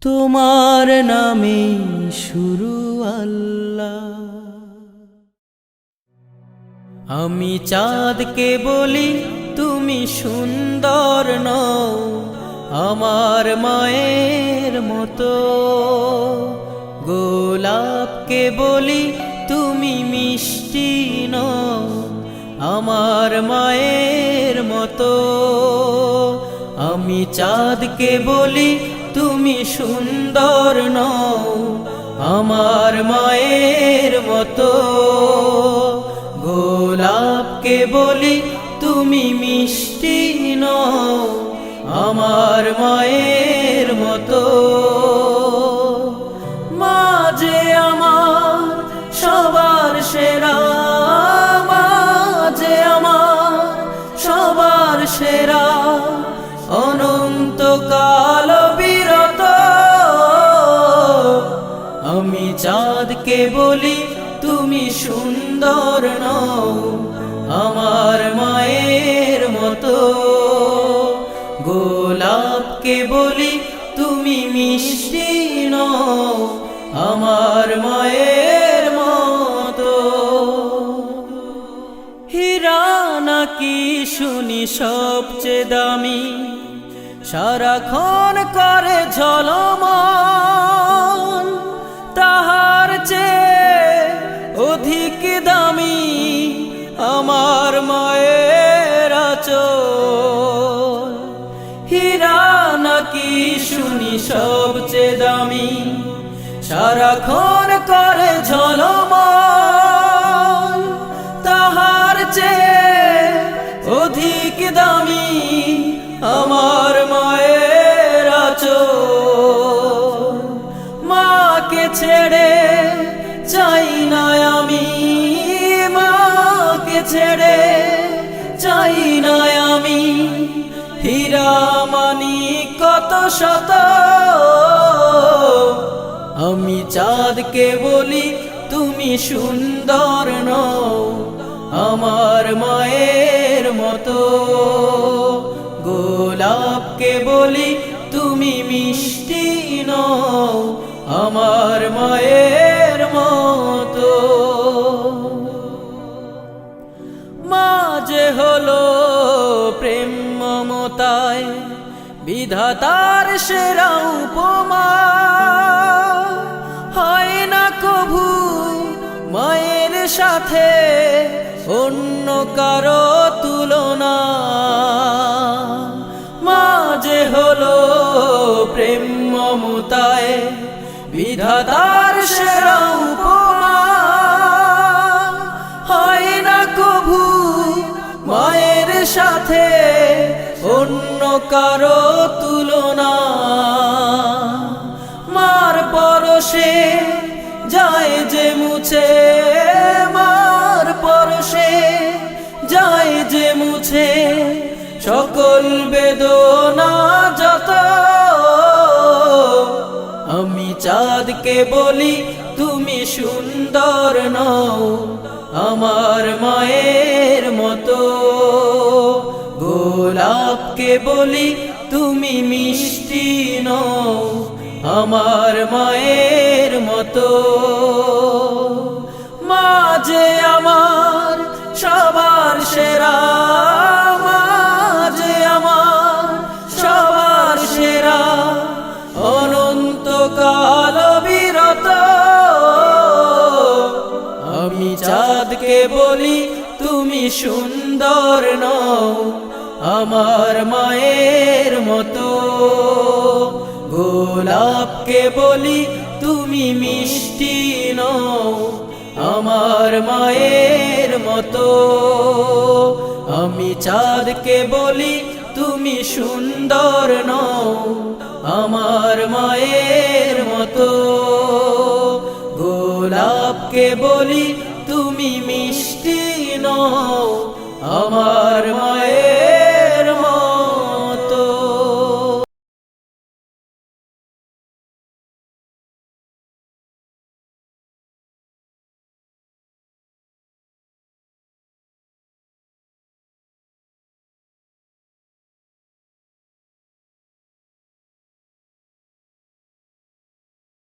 তোমার নামে শুরু আল্লাহ। আমি চাঁদকে বলি তুমি সুন্দর নও, আমার মায়ের মতো। গোলাপকে বলি তুমি মিষ্টি নও, আমার মায়ের মতো। আমি চাঁদকে বলি তুমি সুন্দর নও, আমার মায়ের মতো। গোলাপকে বলি তুমি মিষ্টি নও, আমার মায়ের মতো। মা যে আমার সবার সেরা, মা যে আমার সবার সেরা, অনন্তকাল বিরত। আমি চাঁদকে বলি তুমি সুন্দর নও, আমার মায়ের মতো। গোলাপকে বলি তুমি মিষ্টি নও, আমার মায়ের মতো। হীরা নাকি শুনি সবচেয়ে দামি, সারাক্ষণ করে ঝলমল, তাহার চেয়ে অধিক দামি আমার মায়ের আঁচল। হীরা নাকি শুনি সবচেয়ে দামি, সারাক্ষণ করে ঝলমল, তাহার চেয়ে অধিক দামি আমার মায়ের আঁচল। মাকে ছেড়ে চাই না আমি, মাকে ছেড়ে চাই না আমি। হীরা মানি কত শত, আমি চাঁদকে বলি তুমি সুন্দর নও, আমার মায়ের মতো। গোলাপকে বলি তুমি মিষ্টি নও, আমার মায়ের মতো। মা যে হলো প্রেম মমতায় বিধাতার সেরা উপমা, হয় না কভু মায়ের সাথে অন্য কারো তুলনা। মা যে হলো প্রেম মমতায় বিধাতার সেরা উপমা, হয় না কভু মায়ের সাথে অন্য কারো তুলনা। মার পরশে যায় যে মুছে, মার পরশে যায় যে মুছে সকল বেদনা যত। আমি চাঁদকে বলি তুমি সুন্দর নও, আমার মায়ের মতো। গোলাপকে বলি তুমি মিষ্টি নও, আমার মায়ের মতো। মা যে আমার সবার সেরা, মা যে আমার সবার সেরা, অনন্তকাল বিরত। আমি চাঁদকে বলি তুমি সুন্দর নও, আমার মায়ের মতো। গোলাপকে বলি তুমি মিষ্টি নও, আমার মায়ের মতো। আমি চাঁদকে বলি তুমি সুন্দর নও, আমার মায়ের মতো। গোলাপকে বলি তুমি মিষ্টি নও, আমার মায়ের